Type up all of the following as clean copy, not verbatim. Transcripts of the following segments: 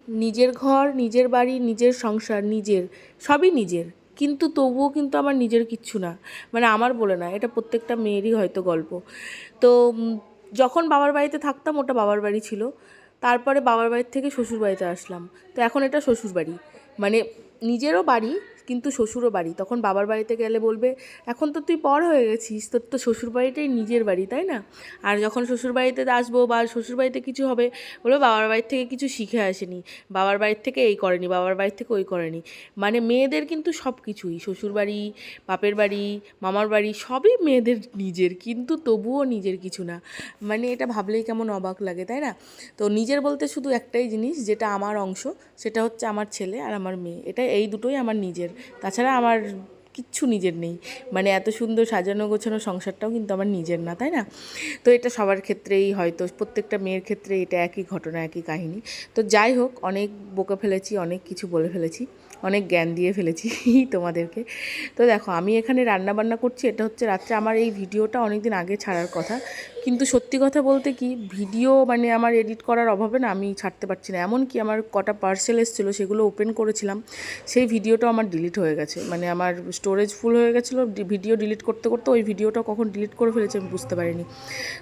নিজের ঘর, নিজের বাড়ি, নিজের সংসার, নিজের, সবই নিজের, কিন্তু তবুও কিন্তু আমার নিজের কিচ্ছু না। মানে আমার বলে না, এটা প্রত্যেকটা মেয়েরই হয়তো গল্প। তো যখন বাবার বাড়িতে থাকতাম ওটা বাবার বাড়ি ছিল, তারপরে বাবার বাড়ির থেকে শ্বশুর বাড়িতে আসলাম, তো এখন এটা শ্বশুর বাড়ি। মানে নিজেরও বাড়ি কিন্তু শ্বশুরও বাড়ি। তখন বাবার বাড়িতে গেলে বলবে এখন তো তুই পর হয়ে গেছিস, তোর তো শ্বশুর বাড়িটাই নিজের বাড়ি, তাই না? আর যখন শ্বশুর বাড়িতে আসবো বা শ্বশুর বাড়িতে কিছু হবে, বলবো বাবার বাড়ির থেকে কিছু শিখে আসেনি, বাবার বাড়ির থেকে এই করেনি, বাবার বাড়ির থেকে ওই করেনি। মানে মেয়েদের কিন্তু সব কিছুই, শ্বশুর বাড়ি, বাপের বাড়ি, মামার বাড়ি, সবই মেয়েদের নিজের, কিন্তু তবুও নিজের কিছু না। মানে এটা ভাবলেই কেমন অবাক লাগে, তাই না? তো নিজের বলতে শুধু একটাই জিনিস, যেটা আমার অংশ, সেটা হচ্ছে আমার ছেলে আর আমার মেয়ে। এটা এই দুটোই আমার নিজের, তাছাড়া আমার কিচ্ছু নিজের নেই। মানে এত সুন্দর সাজানো গোছানো সংসারটাও কিন্তু আমার নিজের না, তাই না? তো এটা সবার ক্ষেত্রেই হয়তো, প্রত্যেকটা মেয়ের ক্ষেত্রে এটা একই ঘটনা, একই কাহিনী। তো যাই হোক, অনেক বকে ফেলেছি, অনেক কিছু বলে ফেলেছি, অনেক জ্ঞান দিয়ে ফেলেছি তোমাদেরকে। তো দেখো আমি এখানে রান্না বান্না করছি, এটা হচ্ছে রাত্রে। আমার এই ভিডিওটা অনেক দিন আগে ছাড়ার কথা, কিন্তু সত্যি কথা বলতে কি, ভিডিও মানে আমার এডিট করার অভাবে না আমি ছাড়তে পারছি না। এমনকি আমার কটা পার্সেল এসেছিলো, সেগুলো ওপেন করেছিলাম, সেই ভিডিওটাও আমার ডিলিট হয়ে গেছে। মানে আমার স্টোরেজ ফুল হয়ে গেছিলো, ভিডিও ডিলিট করতে করতে ওই ভিডিওটা কখন ডিলিট করে ফেলেছি আমি বুঝতে পারিনি।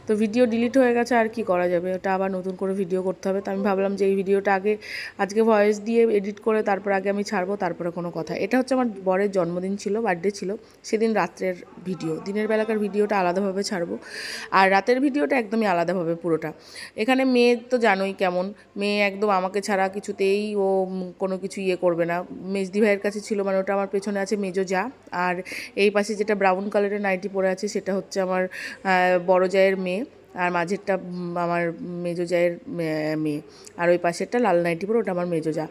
তো ভিডিও ডিলিট হয়ে গেছে, আর কি করা যাবে, ওটা আবার নতুন করে ভিডিও করতে হবে। তো আমি ভাবলাম যে এই ভিডিওটা আজকে ভয়েস দিয়ে এডিট করে তারপর আগে আমি ছাড়বো, তারপরে কোনো কথা। এটা হচ্ছে আমার বরের জন্মদিন ছিল, বার্থডে ছিল, সেদিন রাত্রের ভিডিও। দিনের বেলাকার ভিডিওটা আলাদাভাবে ছাড়বো, আর রাতের ভিডিওটা একদমই আলাদাভাবে পুরোটা। এখানে মেয়ে তো জানোই কেমন, মেয়ে একদম আমাকে ছাড়া কিছুতেই ও কোনো কিছু ইয়ে করবে না। মেজদি ভাইয়ের কাছে ছিল, মানে ওটা আমার পেছনে আছে মেজো যা, আর এই পাশে যেটা ব্রাউন কালারের নাইটি পরে আছে সেটা হচ্ছে আমার বড় জায়ের মেয়ে, আর মাঝেরটা আমার মেজো জায়ের মেয়ে, আর ওই পাশেরটা লাল নাইটি পরে ওটা আমার মেজো যা।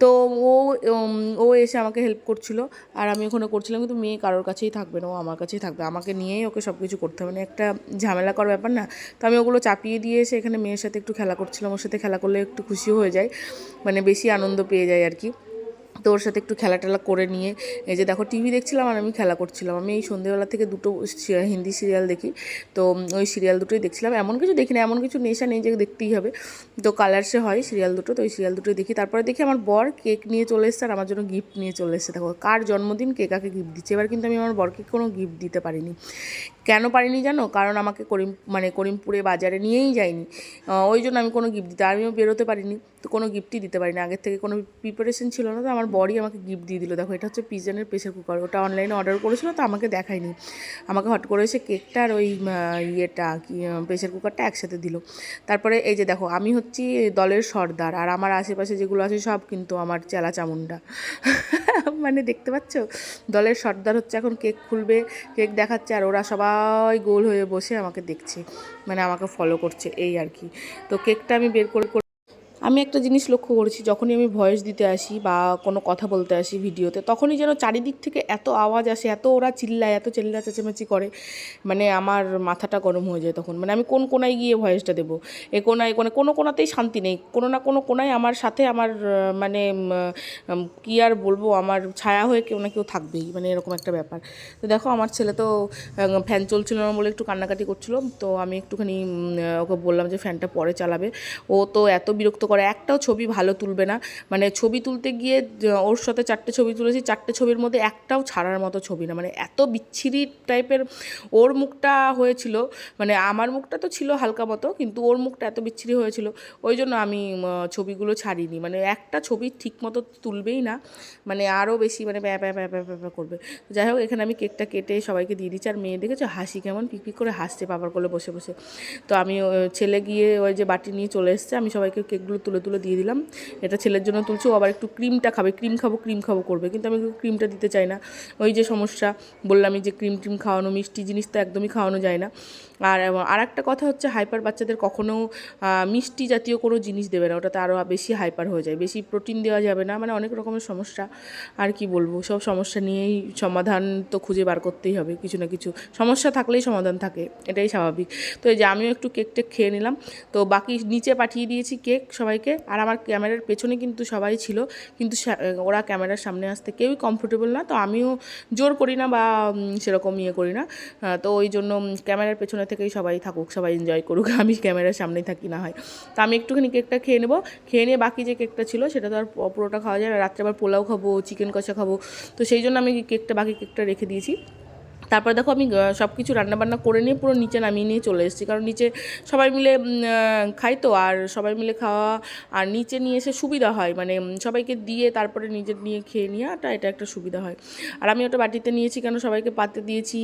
তো ও ও এসে আমাকে হেল্প করছিল, আর আমি ওখানে করছিলাম। কিন্তু মেয়ে কারোর কাছেই থাকবে না, ও আমার কাছেই থাকবে, আমাকে নিয়েই ওকে সব কিছু করতে হবে, মানে একটা ঝামেলা করার ব্যাপার না। তো আমি ওগুলো চাপিয়ে দিয়ে এসে এখানে মেয়ের সাথে একটু খেলা করছিলাম। ওর সাথে খেলা করলে একটু খুশিও হয়ে যায়, মানে বেশি আনন্দ পেয়ে যায় আর কি। তো ওর সাথে একটু খেলা টেলা করে নিয়ে, এই যে দেখো টিভি দেখছিলাম আর আমি খেলা করছিলাম। আমি এই সন্ধ্যেবেলা থেকে দুটো হিন্দি সিরিয়াল দেখি, তো ওই সিরিয়াল দুটোই দেখছিলাম। এমন কিছু দেখি না, এমন কিছু নেশা নেই যে দেখতেই হবে, তো কালার্সে হয় সিরিয়াল দুটো, তো ওই সিরিয়াল দুটোই দেখি। তারপরে দেখি আমার বর কেক নিয়ে চলে এসেছে, আর আমার জন্য গিফট নিয়ে চলে এসেছে। দেখো কার জন্মদিন, কে কাকে গিফট দিচ্ছে। এবার কিন্তু আমি আমার বরকে কোনো গিফট দিতে পারিনি। কেন পারিনি জানো? কারণ আমাকে করিমপুরে বাজারে নিয়েই যায়নি, ওই জন্য আমি কোনো গিফট দিতে, আমিও বেরোতে পারিনি, তো কোনো গিফটই দিতে পারিনি। আগের থেকে কোনো প্রিপারেশন ছিল না, তো আমার বরই আমাকে গিফট দিয়ে দিল। দেখো এটা হচ্ছে পিজনের প্রেশার কুকার, ওটা অনলাইনে অর্ডার করেছিল, তো আমাকে দেখায়নি, আমাকে হট করে এসে কেকটা আর ওই ইয়েটা কি প্রেশার কুকারটা একসাথে দিল। তারপরে এই যে দেখো আমি হচ্ছি দলের সর্দার, আর আমার আশেপাশে যেগুলো আছে সব কিন্তু আমার চেলা চামুন্ডা মানে দেখতে পাচ্ছ, দলের সর্দার হচ্ছে এখন কেক খুলবে, কেক দেখাচ্ছে, আর ওরা সবাই গোল হয়ে বসে আমাকে দেখছে, মানে আমাকে ফলো করছে, এই আর কি। তো কেকটা আমি বের করে, আমি একটা জিনিস লক্ষ্য করেছি, যখনই আমি ভয়েস দিতে আসি বা কোনো কথা বলতে আসি ভিডিওতে, তখনই যেন চারিদিক থেকে এত আওয়াজ আসে, এত ওরা চিল্লায়, এত চিল্লা চেঁচামেচি করে, মানে আমার মাথাটা গরম হয়ে যায় তখন। মানে আমি কোন কোনায় গিয়ে ভয়েসটা দেবো, এ কোনায় কোনো কোনাতেই শান্তি নেই, কোনো না কোনো কোনায় আমার সাথে আমার মানে কী আর বলবো, আমার ছায়া হয়ে কেউ না কেউ থাকবেই, মানে এরকম একটা ব্যাপার। তো দেখো আমার ছেলে তো ফ্যান চলছিল না বলে একটু কান্নাকাটি করছিল, তো আমি একটুখানি ওকে বললাম যে ফ্যানটা পরে চালাবে। ও তো এত বিরক্ত করে, একটাও ছবি ভালো তুলবে না, মানে ছবি তুলতে গিয়ে ওর সাথে 4টে ছবি তুলেছি, 4টে ছবির মধ্যে একটাও ছাড়ার মতো ছবি না, মানে এত বিচ্ছিরি টাইপের ওর মুখটা হয়েছিল। মানে আমার মুখটা তো ছিল হালকা মতো, কিন্তু ওর মুখটা এত বিচ্ছিরি হয়েছিল, ওই জন্য আমি ছবিগুলো ছাড়িনি। মানে একটা ছবি ঠিক মতো তুলবেই না, মানে আরও বেশি মানে প্যা প্যা প্যা প্যা প্যা করবে। যাই হোক এখানে আমি কেকটা কেটে সবাইকে দিয়ে দিচ্ছি, আর মেয়ে দেখেছো হাসি কেমন পিকপিক করে হাসছে বাবার কোলে বসে বসে। তো আমি ছেলে গিয়ে ওই যে বাটি নিয়ে চলে এসছে, আমি সবাইকে কেকগুলো তুলে তুলে দিয়ে দিলাম। এটা ছেলের জন্য তুলছি, ও আবার একটু ক্রিমটা খাবে, ক্রিম খাবো করবে, কিন্তু আমি ক্রিমটা দিতে চাই না, ওই যে সমস্যা বললামই যে ক্রিম খাওয়ানো, মিষ্টি জিনিস তো একদমই খাওয়ানো যায় না। আর একটা কথা হচ্ছে, হাইপার বাচ্চাদের কখনও মিষ্টি জাতীয় কোনো জিনিস দেবে না, ওটাতে আরও বেশি হাইপার হয়ে যায়, বেশি প্রোটিন দেওয়া যাবে না, মানে অনেক রকমের সমস্যা। আর কি বলবো, সব সমস্যা নিয়েই সমাধান তো খুঁজে বার করতেই হবে, কিছু না কিছু সমস্যা থাকলেই সমাধান থাকে, এটাই স্বাভাবিক। তো এই যে আমিও একটু কেক টেক খেয়ে নিলাম, তো বাকি নিচে পাঠিয়ে দিয়েছি কেক সবাই সবাইকে। আর আমার ক্যামেরার পেছনে কিন্তু সবাই ছিল, কিন্তু ওরা ক্যামেরার সামনে আসতে কেউই কমফোর্টেবল না। তো আমিও জোর করি না বা সেরকম ইয়ে করি না। তো ওই জন্য ক্যামেরার পেছনে থেকেই সবাই থাকুক, সবাই এনজয় করুক, আমি ক্যামেরার সামনেই থাকি না হয়। তো আমি একটুখানি কেকটা খেয়ে নেবো, খেয়ে নিয়ে বাকি যে কেকটা ছিল সেটা তো আর পুরোটা খাওয়া যায় না, রাত্রে আবার পোলাও খাবো, চিকেন কষা খাবো। তো সেই জন্য আমি বাকি কেকটা রেখে দিয়েছি। তারপর দেখো আমি সব কিছু রান্নাবান্না করে নিয়ে পুরো নিচে নামিয়ে নিয়ে চলে এসেছি, কারণ নিচে সবাই মিলে খাই তো, আর সবাই মিলে খাওয়া আর নিচে নিয়ে এসে সুবিধা হয়, মানে সবাইকে দিয়ে তারপরে নিজের নিয়ে খেয়ে নেওয়াটা এটা একটা সুবিধা হয়। আর আমি ওটা বাটিতে নিয়েছি কেন, সবাইকে পাতে দিয়েছি,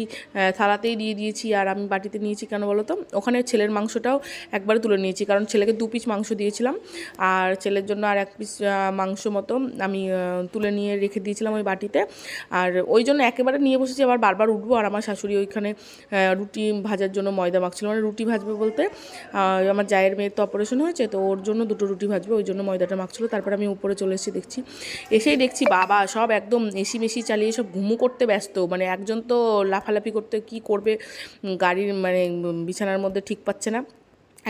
থালাতেই দিয়ে দিয়েছি, আর আমি বাটিতে নিয়েছি কেন বলো তো, ওখানে ছেলের মাংসটাও একবারে তুলে নিয়েছি, কারণ ছেলেকে 2 পিস মাংস দিয়েছিলাম, আর ছেলের জন্য আর 1 পিস মাংস মতো আমি তুলে নিয়ে রেখে দিয়েছিলাম ওই বাটিতে। আর ওই জন্য একেবারে নিয়ে বসেছি, আবার বারবার উঠবো। আর আমার শাশুড়ি ওইখানে রুটি ভাজার জন্য ময়দা মাখছিল, মানে রুটি ভাজবে বলতে আমার জায়ের মেয়ের তো অপারেশন হয়েছে, তো ওর জন্য 2টো রুটি ভাজবে, ওই জন্য ময়দাটা মাখছিল। তারপর আমি উপরে চলে এসেছি, এসেই দেখছি বাবা সব একদম এসি মেশি চালিয়ে সব ঘুমু করতে ব্যস্ত, মানে একজন তো লাফালাফি করতে কি করবে, গাড়ির মানে বিছানার মধ্যে ঠিক পাচ্ছে না,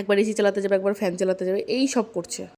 একবার এসি চালাতে যাবে, একবার ফ্যান চালাতে যাবে, এই সব করছে।